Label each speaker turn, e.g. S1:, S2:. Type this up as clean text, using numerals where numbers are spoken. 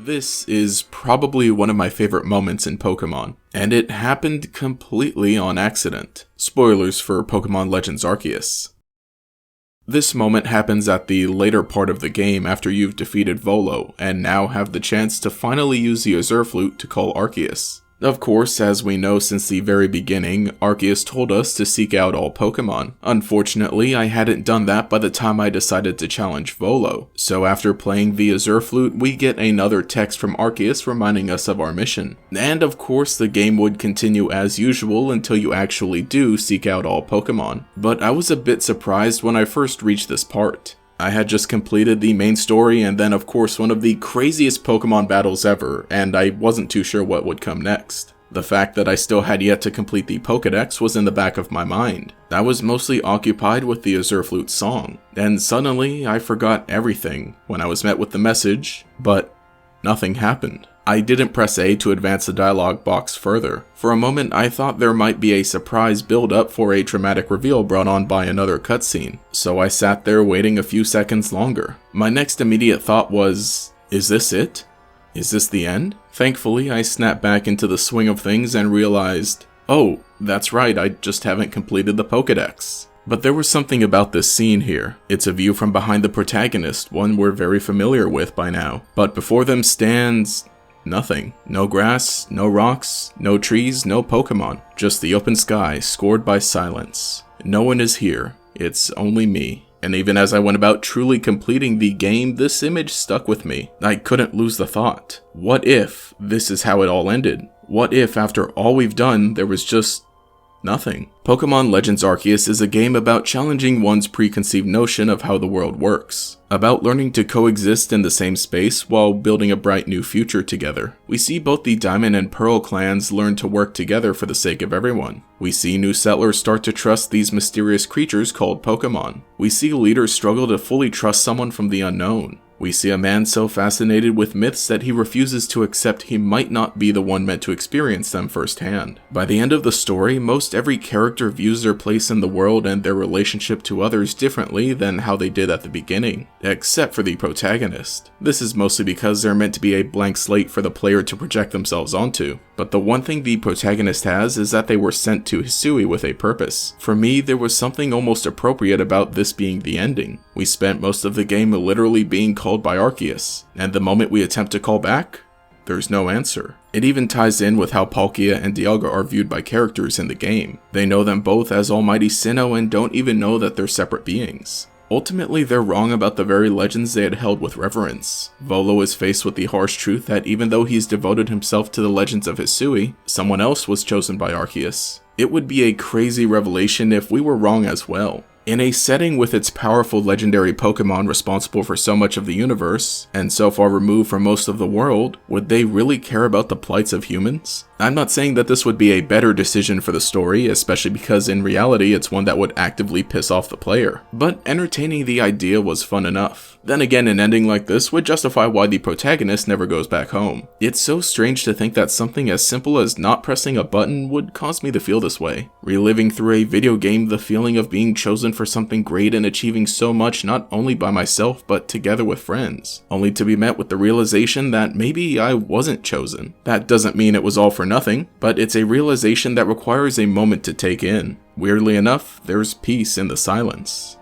S1: This is probably one of my favorite moments in Pokemon, and it happened completely on accident. Spoilers for Pokemon Legends Arceus. This moment happens at the later part of the game after you've defeated Volo, and now have the chance to finally use the Azure Flute to call Arceus. Of course, as we know since the very beginning, Arceus told us to seek out all Pokemon. Unfortunately, I hadn't done that by the time I decided to challenge Volo, so after playing the Azure Flute, we get another text from Arceus reminding us of our mission. And of course, the game would continue as usual until you actually do seek out all Pokemon. But I was a bit surprised when I first reached this part. I had just completed the main story and then of course one of the craziest Pokemon battles ever, and I wasn't too sure what would come next. The fact that I still had yet to complete the Pokédex was in the back of my mind. I was mostly occupied with the Azure Flute song, and suddenly I forgot everything when I was met with the message, but nothing happened. I didn't press A to advance the dialogue box further. For a moment I thought there might be a surprise build-up for a dramatic reveal brought on by another cutscene, so I sat there waiting a few seconds longer. My next immediate thought was, is this it? Is this the end? Thankfully, I snapped back into the swing of things and realized, oh, that's right, I just haven't completed the Pokédex. But there was something about this scene here. It's a view from behind the protagonist, one we're very familiar with by now. But before them stands nothing. No grass, no rocks, no trees, no Pokemon. Just the open sky, scored by silence. No one is here. It's only me. And even as I went about truly completing the game, this image stuck with me. I couldn't lose the thought. What if this is how it all ended? What if after all we've done, there was just nothing? Pokemon Legends Arceus is a game about challenging one's preconceived notion of how the world works. About learning to coexist in the same space while building a bright new future together. We see both the Diamond and Pearl clans learn to work together for the sake of everyone. We see new settlers start to trust these mysterious creatures called Pokemon. We see leaders struggle to fully trust someone from the unknown. We see a man so fascinated with myths that he refuses to accept he might not be the one meant to experience them firsthand. By the end of the story, most every character views their place in the world and their relationship to others differently than how they did at the beginning, except for the protagonist. This is mostly because they're meant to be a blank slate for the player to project themselves onto. But the one thing the protagonist has is that they were sent to Hisui with a purpose. For me, there was something almost appropriate about this being the ending. We spent most of the game literally being called by Arceus, and the moment we attempt to call back, there's no answer. It even ties in with how Palkia and Dialga are viewed by characters in the game. They know them both as Almighty Sinnoh and don't even know that they're separate beings. Ultimately, they're wrong about the very legends they had held with reverence. Volo is faced with the harsh truth that even though he's devoted himself to the legends of Hisui, someone else was chosen by Arceus. It would be a crazy revelation if we were wrong as well. In a setting with its powerful legendary Pokemon responsible for so much of the universe, and so far removed from most of the world, would they really care about the plights of humans? I'm not saying that this would be a better decision for the story, especially because in reality it's one that would actively piss off the player. But entertaining the idea was fun enough. Then again, an ending like this would justify why the protagonist never goes back home. It's so strange to think that something as simple as not pressing a button would cause me to feel this way. Reliving through a video game the feeling of being chosen for something great and achieving so much not only by myself but together with friends, only to be met with the realization that maybe I wasn't chosen. That doesn't mean it was all for nothing, but it's a realization that requires a moment to take in. Weirdly enough, there's peace in the silence.